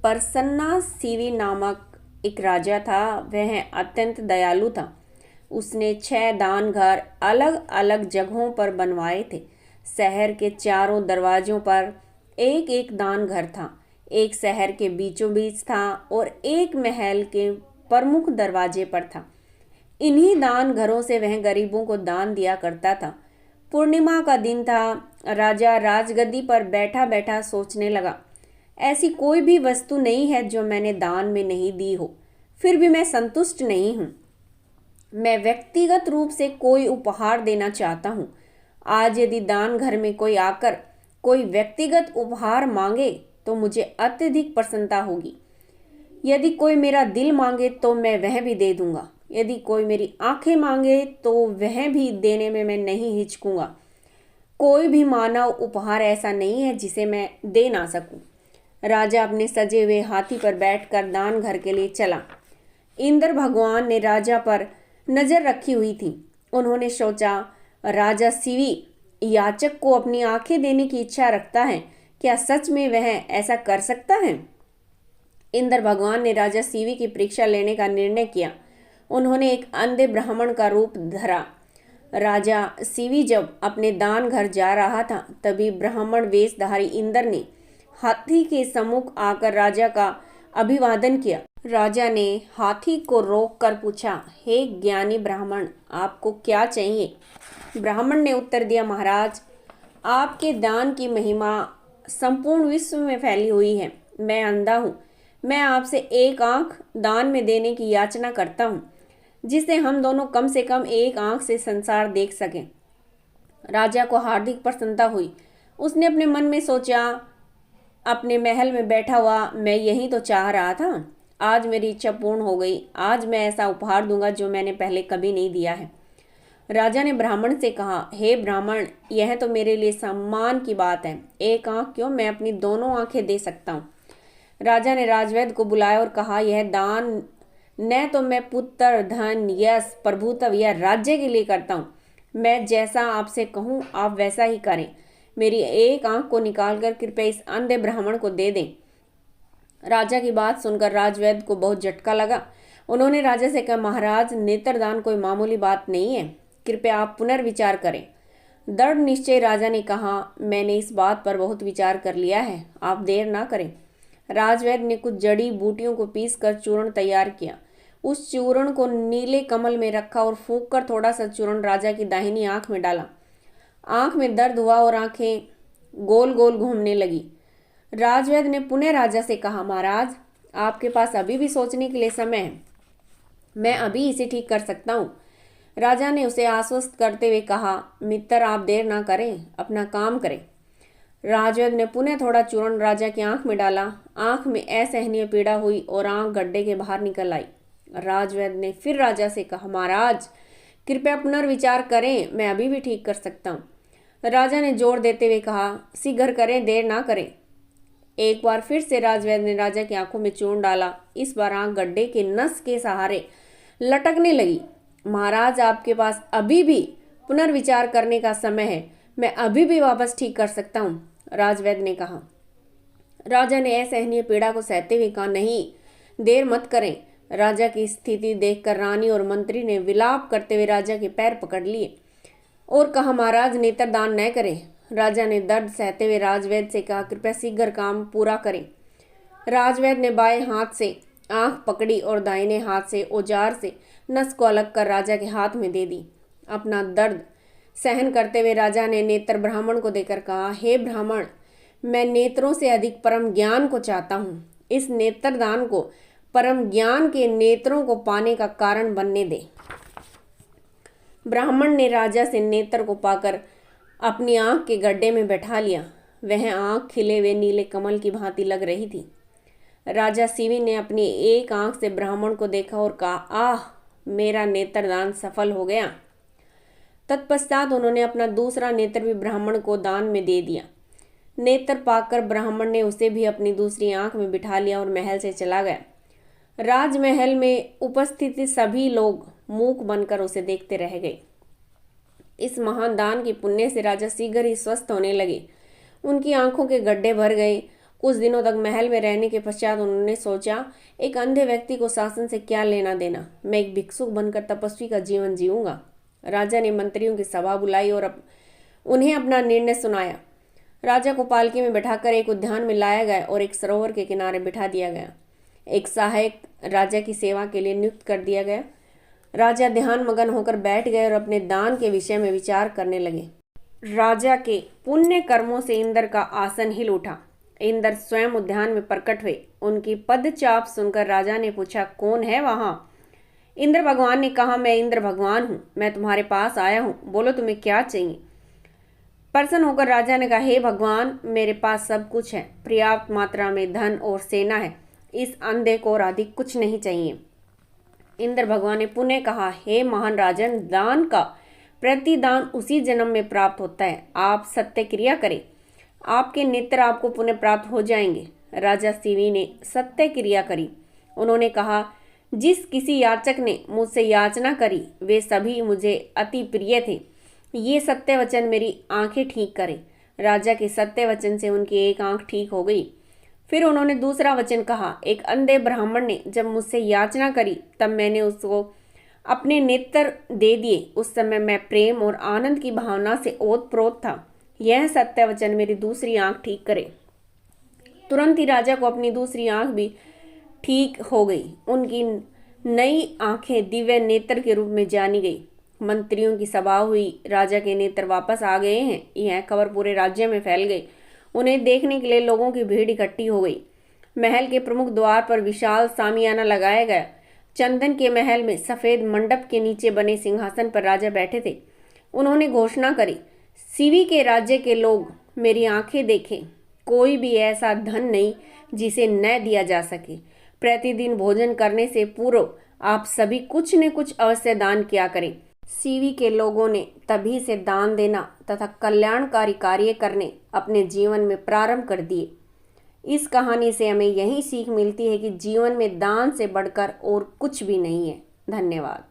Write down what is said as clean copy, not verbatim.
Prasanna CV नामक एक राजा था। वह अत्यंत दयालु था। उसने 6 दान घर अलग अलग जगहों पर बनवाए थे। शहर के चारों दरवाजों पर एक एक दान घर था। एक शहर के बीचों बीच था और एक महल के प्रमुख दरवाजे पर था। इन्हीं दान घरों से वह गरीबों को दान दिया करता था। पूर्णिमा का दिन था। राजा राजगद्दी पर बैठा बैठा सोचने लगा, ऐसी कोई भी वस्तु नहीं है जो मैंने दान में नहीं दी हो, फिर भी मैं संतुष्ट नहीं हूँ। मैं व्यक्तिगत रूप से कोई उपहार देना चाहता हूँ। आज यदि दान घर में कोई आकर कोई व्यक्तिगत उपहार मांगे तो मुझे अत्यधिक प्रसन्नता होगी। यदि कोई मेरा दिल मांगे तो मैं वह भी दे दूंगा। यदि कोई मेरी आंखें मांगे तो वह भी देने में मैं नहीं हिचकूंगा। कोई भी मानव उपहार ऐसा नहीं है जिसे मैं दे ना सकूं। राजा अपने सजे हुए हाथी पर बैठकर दान घर के लिए चला। इंद्र भगवान ने राजा पर नजर रखी हुई थी। उन्होंने सोचा, राजा सीवी याचक को अपनी आंखें देने की इच्छा रखता है। क्या सच में वह ऐसा कर सकता है? इंद्र भगवान ने राजा सीवी की परीक्षा लेने का निर्णय किया। उन्होंने एक अंधे ब्राह्मण का रूप धरा। राजा सीवी जब अपने दान घर जा रहा था, तभी ब्राह्मण वेशधारी इंद्र ने हाथी के सम्मुख आकर राजा का अभिवादन किया। राजा ने हाथी को रोककर पूछा, हे ज्ञानी ब्राह्मण, आपको क्या चाहिए? ब्राह्मण ने उत्तर दिया, महाराज, आपके दान की महिमा संपूर्ण विश्व में फैली हुई है। मैं अंधा हूँ। मैं आपसे एक आंख दान में देने की याचना करता हूँ, जिससे हम दोनों कम से कम एक आंख से संसार देख सकें। राजा को हार्दिक प्रसन्नता हुई। उसने अपने मन में सोचा, अपने महल में बैठा हुआ मैं यही तो चाह रहा था। आज मेरी इच्छा पूर्ण हो गई। आज मैं ऐसा उपहार दूंगा जो मैंने पहले कभी नहीं दिया है। राजा ने ब्राह्मण से कहा, हे ब्राह्मण, यह तो मेरे लिए सम्मान की बात है। एक आंख क्यों, मैं अपनी दोनों आंखें दे सकता हूँ। राजा ने राजवैद्य को बुलाया और कहा, यह दान न तो मैं पुत्र, धन, यश, प्रभुत्व या राज्य के लिए करता हूँ। मैं जैसा आपसे कहूँ आप वैसा ही करें। मेरी एक आंख को निकालकर कृपया इस अंधे ब्राह्मण को दे दें। राजा की बात सुनकर राजवैद्य को बहुत झटका लगा। उन्होंने राजा से कहा, महाराज, नेत्रदान कोई मामूली बात नहीं है। कृपया आप पुनर्विचार करें। दृढ़ निश्चय राजा ने कहा, मैंने इस बात पर बहुत विचार कर लिया है। आप देर ना करें। राजवैद्य ने कुछ जड़ी बूटियों को पीसकर चूर्ण तैयार किया। उस चूर्ण को नीले कमल में रखा और फूंककर थोड़ा सा चूर्ण राजा की दाहिनी आंख में डाला। आंख में दर्द हुआ और आंखें गोल गोल घूमने लगी। राजवैद्य ने पुनः राजा से कहा, महाराज, आपके पास अभी भी सोचने के लिए समय है। मैं अभी इसे ठीक कर सकता हूँ। राजा ने उसे आश्वस्त करते हुए कहा, मित्र, आप देर ना करें, अपना काम करें। राजवैद्य ने पुनः थोड़ा चूर्ण राजा की आंख में डाला। आंख में असहनीय पीड़ा हुई और आंख गड्ढे के बाहर निकल आई। राजवैद्य ने फिर राजा से कहा, महाराज, कृपया पुनर्विचार करें, मैं अभी भी ठीक कर सकता हूँ। राजा ने जोर देते हुए कहा, शीघ्र करें, देर ना करें। एक बार फिर से राजवैद्य ने राजा की आंखों में चूर्ण डाला। इस बार आंख गड्ढे के नस के सहारे लटकने लगी। महाराज, आपके पास अभी भी पुनर्विचार करने का समय है। मैं अभी भी वापस ठीक कर सकता हूँ, राजवैद्य ने कहा। राजा ने असहनीय पीड़ा को सहते हुए कहा, नहीं, देर मत करें। राजा की स्थिति देखकर रानी और मंत्री ने विलाप करते हुए राजा के पैर पकड़ लिए और कहा, महाराज, नेत्रदान न करें। राजा ने दर्द सहते हुए राजवैद्य से कहा, कृपया शीघ्र काम पूरा करें। राजवैद्य ने बाएं हाथ से आंख पकड़ी और दाहिने हाथ से औजार से नस को अलग कर राजा के हाथ में दे दी। अपना दर्द सहन करते हुए राजा ने नेत्र ब्राह्मण को देकर कहा, हे ब्राह्मण, मैं नेत्रों से अधिक परम ज्ञान को चाहता हूँ। इस नेत्रदान को परम ज्ञान के नेत्रों को पाने का कारण बनने दे। ब्राह्मण ने राजा से नेत्र को पाकर अपनी आंख के गड्ढे में बैठा लिया। वह आंख खिले हुए नीले कमल की भांति लग रही थी। राजा सीवी ने अपनी एक आंख से ब्राह्मण को देखा और कहा, आह, मेरा नेत्रदान सफल हो गया। तत्पश्चात उन्होंने अपना दूसरा नेत्र भी ब्राह्मण को दान में दे दिया। नेत्र पाकर ब्राह्मण ने उसे भी अपनी दूसरी आंख में बिठा लिया और महल से चला गया। राजमहल में उपस्थित सभी लोग मूक बनकर उसे देखते रह गए। इस महान दान के पुण्य से राजा शीघ्र ही स्वस्थ होने लगे। उनकी आंखों के गड्ढे भर गए कुछ दिनों तक महल में रहने के पश्चात उन्होंने सोचा, एक अंधे व्यक्ति को शासन से क्या लेना देना, मैं एक भिक्षुक बनकर तपस्वी का जीवन जीऊंगा। राजा ने मंत्रियों की सभा बुलाई और उन्हें अपना निर्णय सुनाया। राजा को पालकी में बैठाकर एक उद्यान में लाया गया और एक सरोवर के किनारे बिठा दिया गया। एक सहायक राजा की सेवा के लिए नियुक्त कर दिया गया। राजा ध्यान मगन होकर बैठ गए और अपने दान के विषय में विचार करने लगे। राजा के पुण्य कर्मों से इंद्र का आसन हिल उठा। इंद्र स्वयं उद्यान में प्रकट हुए। उनकी पदचाप सुनकर राजा ने पूछा, कौन है वहां? इंद्र भगवान ने कहा, मैं इंद्र भगवान हूँ, मैं तुम्हारे पास आया हूँ, बोलो तुम्हें क्या चाहिए। प्रसन्न होकर राजा ने कहा, हे भगवान, मेरे पास सब कुछ है, पर्याप्त मात्रा में धन और सेना है, इस अंधे को और अधिक कुछ नहीं चाहिए। इंद्र भगवान ने पुनः कहा, हे महान राजन, दान का प्रतिदान उसी जन्म में प्राप्त होता है, आप सत्य क्रिया करें, आपके नेत्र आपको पुनः प्राप्त हो जाएंगे। राजा सीवी ने सत्य क्रिया करी। उन्होंने कहा, जिस किसी याचक ने मुझसे याचना करी वे सभी मुझे अति प्रिय थे, ये सत्य वचन मेरी आंखें ठीक करे। राजा के सत्य वचन से उनकी एक आंख ठीक हो गई। फिर उन्होंने दूसरा वचन कहा, एक अंधे ब्राह्मण ने जब मुझसे याचना करी तब मैंने उसको अपने नेत्र दे दिए। उस समय मैं प्रेम और आनंद की भावना से ओतप्रोत था। यह सत्य वचन मेरी दूसरी आंख ठीक करे। तुरंत ही राजा को अपनी दूसरी आंख भी ठीक हो गई। उनकी नई आंखें दिव्य नेत्र के रूप में जानी गई। मंत्रियों की सभा हुई। राजा के नेत्र वापस आ गए हैं, यह खबर पूरे राज्य में फैल गई। उन्हें देखने के लिए लोगों की भीड़ इकट्ठी हो गई। महल के प्रमुख द्वार पर विशाल सामियाना लगाया गया। चंदन के महल में सफेद मंडप के नीचे बने सिंहासन पर राजा बैठे थे। उन्होंने घोषणा करी, सीवी के राज्य के लोग मेरी आंखें देखें, कोई भी ऐसा धन नहीं जिसे न दिया जा सके। प्रतिदिन भोजन करने से पूर्व आप सभी कुछ न कुछ अवश्य दान किया करें। सीवी के लोगों ने तभी से दान देना तथा कल्याणकारी कार्य करने अपने जीवन में प्रारंभ कर दिए। इस कहानी से हमें यही सीख मिलती है कि जीवन में दान से बढ़कर और कुछ भी नहीं है। धन्यवाद।